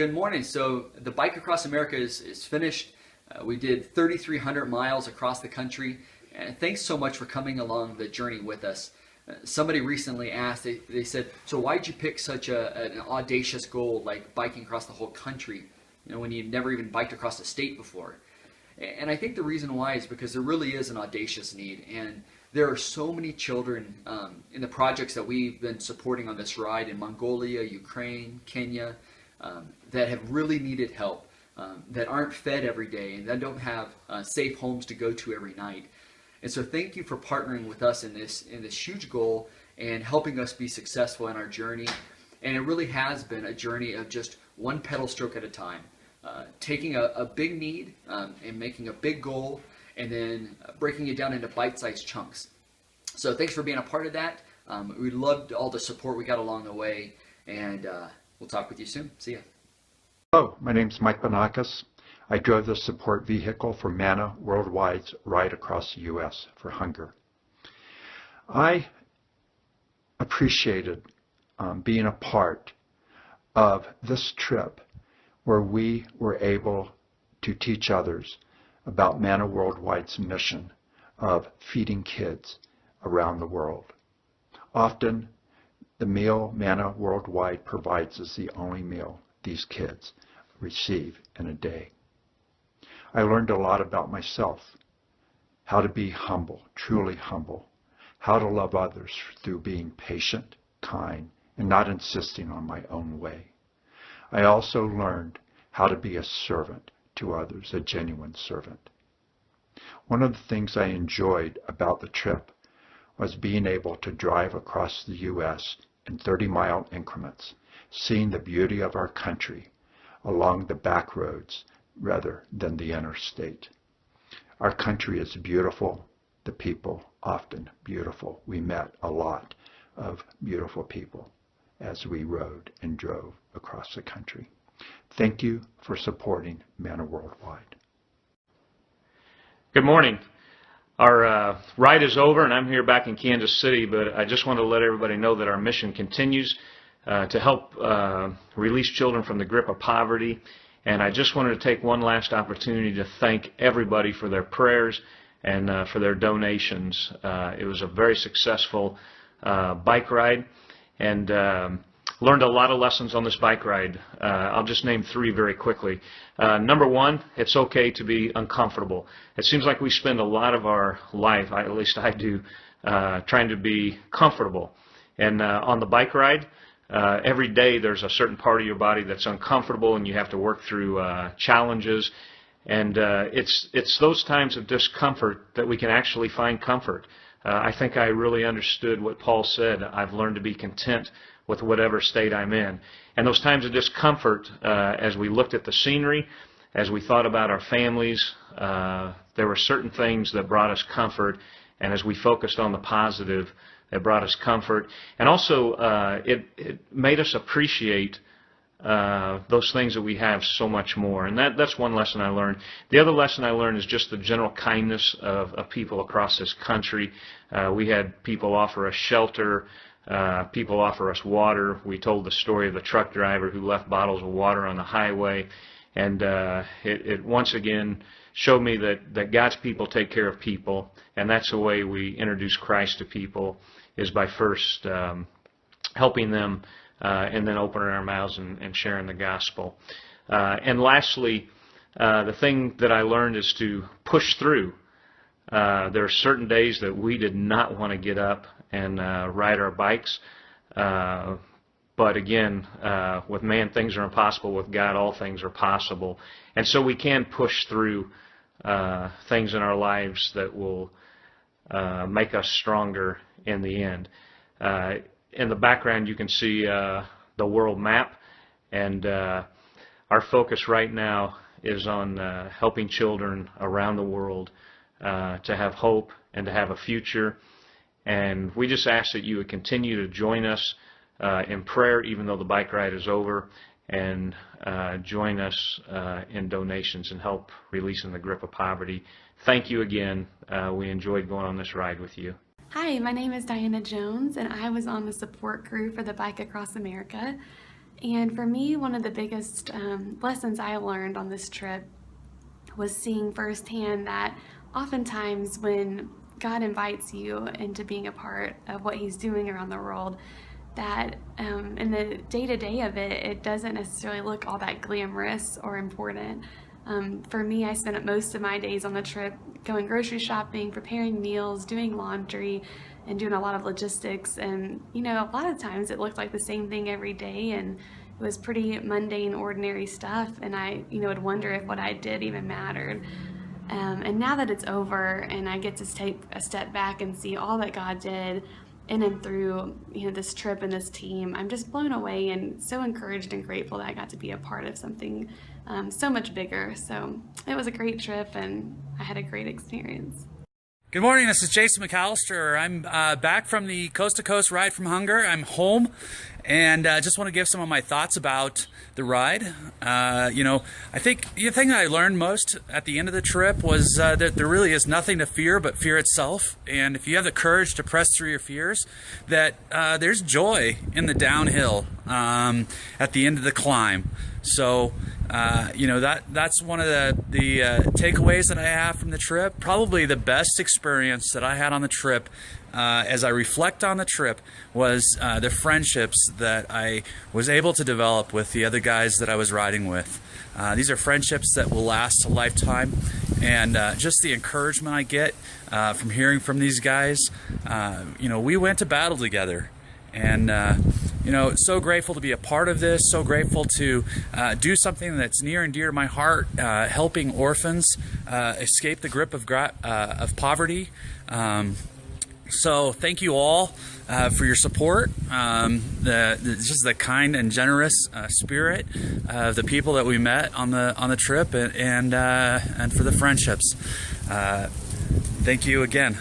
Good morning. So the Bike Across America is finished. We did 3,300 miles across the country. And thanks so much for coming along the journey with us. Somebody recently asked, they said, so why'd you pick such an audacious goal like biking across the whole country, when you've never even biked across the state before? And I think the reason why is because there really is an audacious need. And there are so many children in the projects that we've been supporting on this ride in Mongolia, Ukraine, Kenya, that have really needed help, that aren't fed every day and that don't have safe homes to go to every night. And so thank you for partnering with us in this huge goal and helping us be successful in our journey. And it really has been a journey of just one pedal stroke at a time, taking a big need and making a big goal and then breaking it down into bite-sized chunks. So thanks for being a part of that. We loved all the support we got along the way, and we'll talk with you soon. See ya. Hello, my name is Mike Banakis. I drove the support vehicle for MANNA World Wide's ride across the U.S. for hunger. I appreciated being a part of this trip where we were able to teach others about MANNA World Wide's mission of feeding kids around the world. Often, the meal MANNA World Wide provides is the only meal these kids receive in a day. I learned a lot about myself, how to be humble, truly humble, how to love others through being patient, kind, and not insisting on my own way. I also learned how to be a servant to others, a genuine servant. One of the things I enjoyed about the trip was being able to drive across the U.S. in 30-mile increments, seeing the beauty of our country along the back roads rather than the interstate. Our country is beautiful, the people often beautiful. We met a lot of beautiful people as we rode and drove across the country. Thank you for supporting MANNA World Wide. Good morning. Our ride is over and I'm here back in Kansas City, but I just want to let everybody know that our mission continues to help release children from the grip of poverty. And I just wanted to take one last opportunity to thank everybody for their prayers and for their donations. It was a very successful bike ride, and learned a lot of lessons on this bike ride. I'll just name three very quickly. Number one, it's okay to be uncomfortable. It seems like we spend a lot of our life, at least I do, trying to be comfortable. And on the bike ride, every day there's a certain part of your body that's uncomfortable and you have to work through challenges. And it's those times of discomfort that we can actually find comfort. I think I really understood what Paul said. I've learned to be content with whatever state I'm in. And those times of discomfort, as we looked at the scenery, as we thought about our families, there were certain things that brought us comfort. And as we focused on the positive, it brought us comfort. And also, it made us appreciate those things that we have so much more. And that's one lesson I learned. The other lesson I learned is just the general kindness of people across this country. We had people offer us shelter. People offer us water. We told the story of the truck driver who left bottles of water on the highway. And it once again showed me that God's people take care of people. And that's the way we introduce Christ to people, is by first helping them and then opening our mouths and sharing the gospel. And lastly, the thing that I learned is to push through. There are certain days that we did not want to get up and ride our bikes. But again, with man, things are impossible. With God, all things are possible. And so we can push through things in our lives that will make us stronger in the end. In the background, you can see the world map. And our focus right now is on helping children around the world to have hope and to have a future. And we just ask that you would continue to join us in prayer, even though the bike ride is over, and join us in donations and help releasing the grip of poverty. Thank you again. We enjoyed going on this ride with you. Hi, my name is Diana Jones, and I was on the support crew for the Bike Across America. And for me, one of the biggest lessons I learned on this trip was seeing firsthand that oftentimes when God invites you into being a part of what He's doing around the world, that in the day-to-day of it, it doesn't necessarily look all that glamorous or important. For me, I spent most of my days on the trip going grocery shopping, preparing meals, doing laundry, and doing a lot of logistics. And, you know, a lot of times it looked like the same thing every day, and it was pretty mundane, ordinary stuff. And I, would wonder if what I did even mattered. And now that it's over and I get to take a step back and see all that God did in and through, this trip and this team, I'm just blown away and so encouraged and grateful that I got to be a part of something so much bigger. So it was a great trip and I had a great experience. Good morning, this is Jason McAllister. I'm back from the Coast to Coast ride from Hunger. I'm home and just want to give some of my thoughts about the ride. I think the thing that I learned most at the end of the trip was that there really is nothing to fear but fear itself. And if you have the courage to press through your fears, that there's joy in the downhill at the end of the climb. So, that's one of the takeaways that I have from the trip. Probably the best experience that I had on the trip, as I reflect on the trip, was the friendships that I was able to develop with the other guys that I was riding with. These are friendships that will last a lifetime, and just the encouragement I get from hearing from these guys. We went to battle together. And, so grateful to be a part of this, so grateful to do something that's near and dear to my heart, helping orphans escape the grip of poverty. So thank you all for your support, just the kind and generous spirit of the people that we met on the trip, and for the friendships. Thank you again.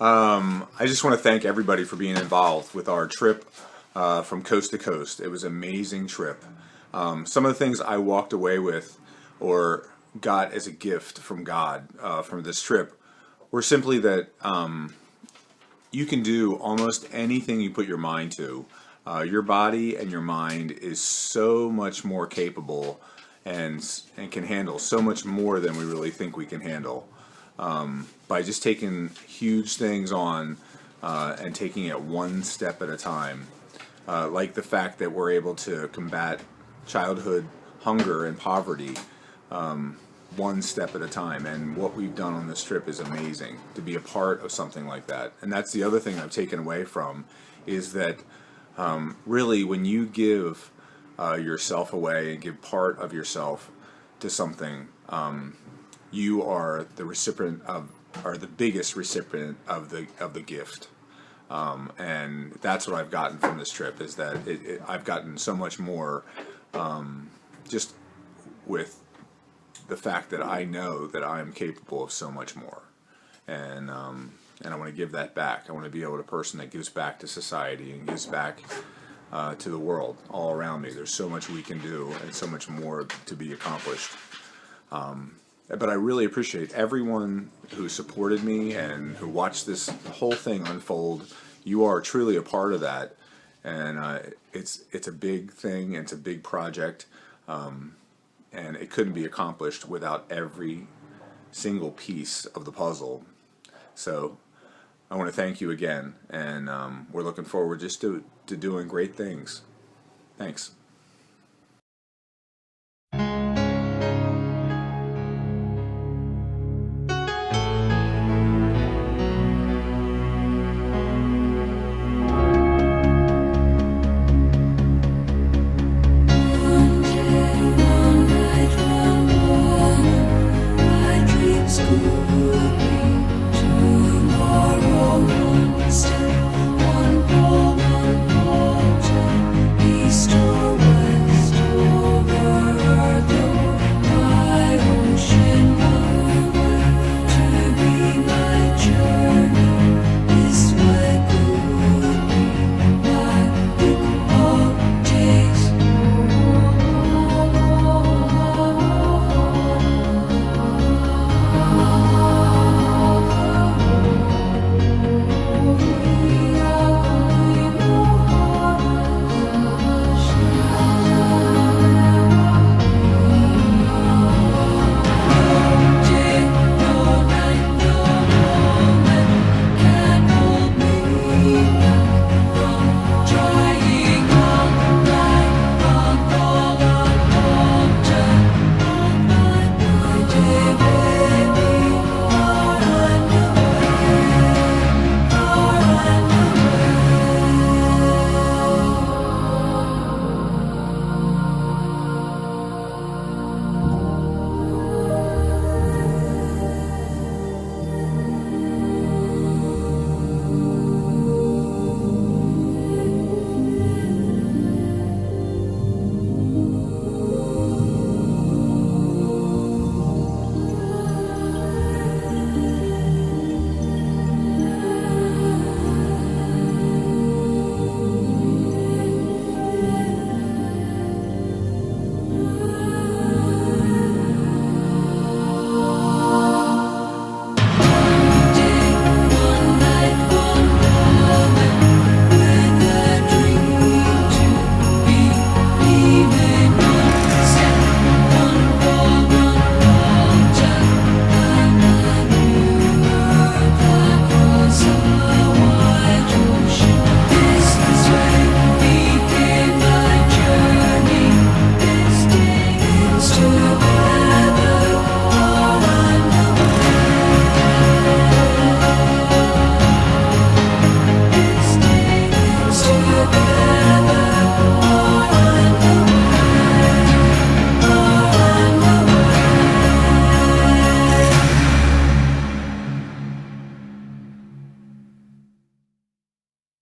I just want to thank everybody for being involved with our trip from coast to coast. It was an amazing trip. Some of the things I walked away with or got as a gift from God from this trip were simply that you can do almost anything you put your mind to. Your body and your mind is so much more capable and can handle so much more than we really think we can handle. By just taking huge things on and taking it one step at a time, like the fact that we're able to combat childhood hunger and poverty one step at a time. And what we've done on this trip is amazing, to be a part of something like that. And that's the other thing I've taken away from, is that really when you give yourself away and give part of yourself to something, you are the recipient of, or the biggest recipient of the gift, and that's what I've gotten from this trip. Is that I've gotten so much more, just with the fact that I know that I am capable of so much more, and I want to give that back. I want to be able to person that gives back to society and gives back to the world all around me. There's so much we can do and so much more to be accomplished. But I really appreciate everyone who supported me and who watched this whole thing unfold. You are truly a part of that, and it's a big thing. It's a big project, and it couldn't be accomplished without every single piece of the puzzle. So I want to thank you again, and we're looking forward just to doing great things. Thanks.